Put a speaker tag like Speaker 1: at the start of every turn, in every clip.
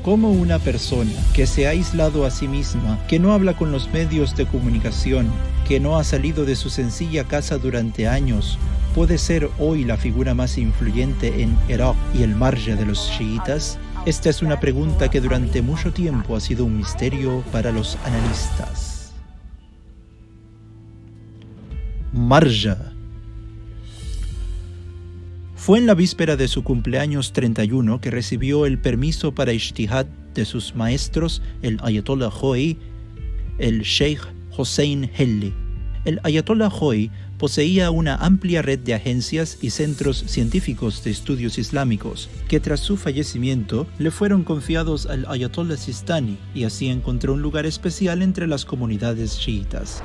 Speaker 1: ¿Cómo una persona que se ha aislado a sí misma, que no habla con los medios de comunicación, que no ha salido de su sencilla casa durante años, puede ser hoy la figura más influyente en Irak y el marge de los chiitas? Esta es una pregunta que durante mucho tiempo ha sido un misterio para los analistas. Marja. Fue en la víspera de su cumpleaños 31 que recibió el permiso para ijtihad de sus maestros, el Ayatollah Khoei, el Sheikh Hossein Helli. El Ayatollah Khoei poseía una amplia red de agencias y centros científicos de estudios islámicos, que tras su fallecimiento le fueron confiados al Ayatollah Sistani, y así encontró un lugar especial entre las comunidades chiitas.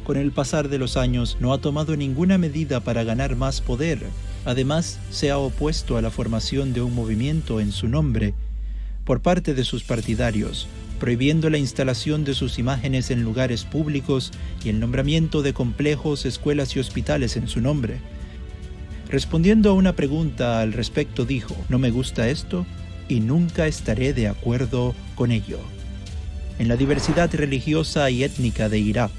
Speaker 1: Con el pasar de los años no ha tomado ninguna medida para ganar más poder. Además, se ha opuesto a la formación de un movimiento en su nombre por parte de sus partidarios, prohibiendo la instalación de sus imágenes en lugares públicos y el nombramiento de complejos, escuelas y hospitales en su nombre. Respondiendo a una pregunta al respecto dijo: "No me gusta esto y nunca estaré de acuerdo con ello". En la diversidad religiosa y étnica de Irak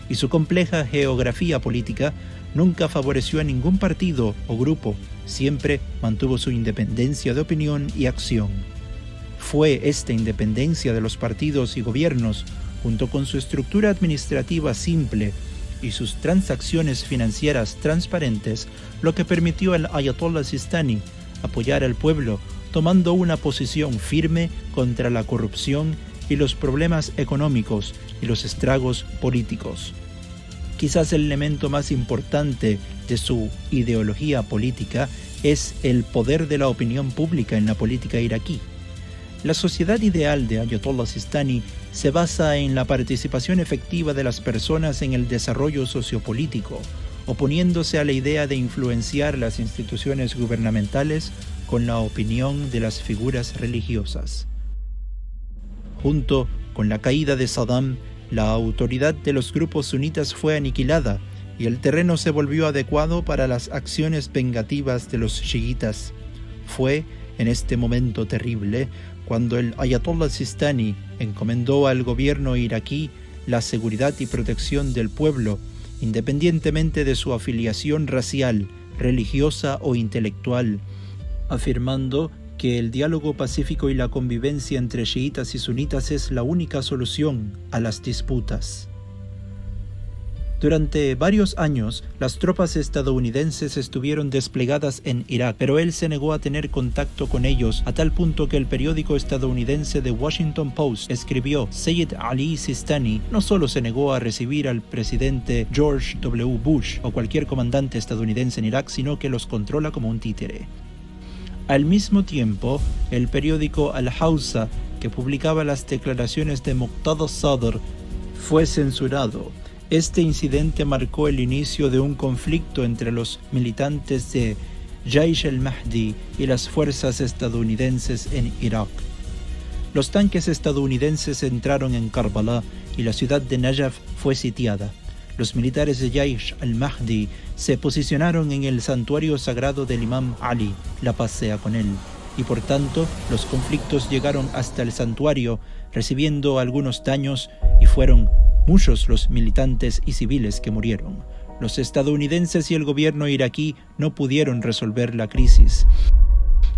Speaker 1: y su compleja geografía política, nunca favoreció a ningún partido o grupo, siempre mantuvo su independencia de opinión y acción. Fue esta independencia de los partidos y gobiernos, junto con su estructura administrativa simple y sus transacciones financieras transparentes, lo que permitió al Ayatollah Sistani apoyar al pueblo, tomando una posición firme contra la corrupción y los problemas económicos y los estragos políticos. Quizás el elemento más importante de su ideología política es el poder de la opinión pública en la política iraquí. La sociedad ideal de Ayatollah Sistani se basa en la participación efectiva de las personas en el desarrollo sociopolítico, oponiéndose a la idea de influenciar las instituciones gubernamentales con la opinión de las figuras religiosas. Junto con la caída de Saddam, la autoridad de los grupos sunitas fue aniquilada y el terreno se volvió adecuado para las acciones vengativas de los chiitas. Fue en este momento terrible cuando el Ayatollah Sistani encomendó al gobierno iraquí la seguridad y protección del pueblo, independientemente de su afiliación racial, religiosa o intelectual, afirmando que el diálogo pacífico y la convivencia entre chiitas y sunitas es la única solución a las disputas. Durante varios años, las tropas estadounidenses estuvieron desplegadas en Irak, pero él se negó a tener contacto con ellos, a tal punto que el periódico estadounidense The Washington Post escribió: "Sayyid Ali Sistani no solo se negó a recibir al presidente George W. Bush o cualquier comandante estadounidense en Irak, sino que los controla como un títere". Al mismo tiempo, el periódico Al-Hausa, que publicaba las declaraciones de Muqtada Sadr, fue censurado. Este incidente marcó el inicio de un conflicto entre los militantes de Jaish al-Mahdi y las fuerzas estadounidenses en Irak. Los tanques estadounidenses entraron en Karbala y la ciudad de Najaf fue sitiada. Los militares de Jaish al-Mahdi se posicionaron en el santuario sagrado del Imam Ali, la paz sea con él, y por tanto los conflictos llegaron hasta el santuario, recibiendo algunos daños, y fueron muchos los militantes y civiles que murieron. Los estadounidenses y el gobierno iraquí no pudieron resolver la crisis.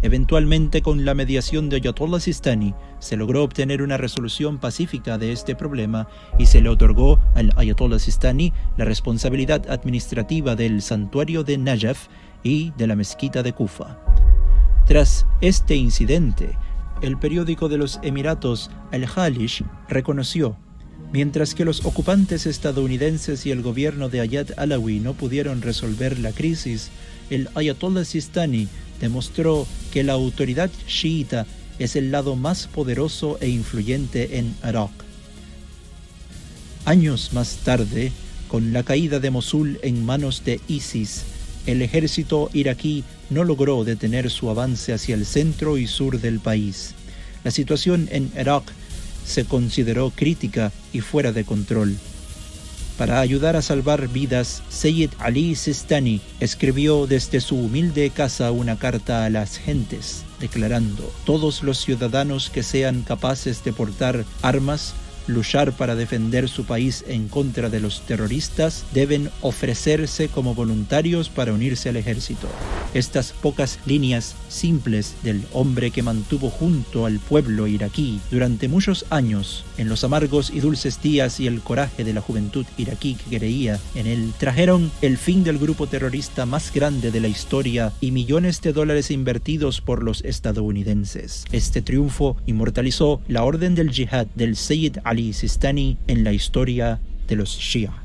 Speaker 1: Eventualmente, con la mediación de Ayatollah Sistani, se logró obtener una resolución pacífica de este problema y se le otorgó al Ayatollah Sistani la responsabilidad administrativa del santuario de Najaf y de la mezquita de Kufa. Tras este incidente, el periódico de los Emiratos Al-Khalish reconoció: mientras que los ocupantes estadounidenses y el gobierno de Ayad Alawi no pudieron resolver la crisis, el Ayatollah Sistani demostró que la autoridad chiita es el lado más poderoso e influyente en Irak. Años más tarde, con la caída de Mosul en manos de ISIS, el ejército iraquí no logró detener su avance hacia el centro y sur del país. La situación en Irak se consideró crítica y fuera de control. Para ayudar a salvar vidas, Sayyid Ali Sistani escribió desde su humilde casa una carta a las gentes, declarando: todos los ciudadanos que sean capaces de portar armas, luchar para defender su país en contra de los terroristas, deben ofrecerse como voluntarios para unirse al ejército. Estas pocas líneas simples del hombre que mantuvo junto al pueblo iraquí durante muchos años, en los amargos y dulces días y el coraje de la juventud iraquí que creía en él, trajeron el fin del grupo terrorista más grande de la historia y millones de dólares invertidos por los estadounidenses. Este triunfo inmortalizó la orden del yihad del Sayyid Ali Sistani en la historia de los Shia.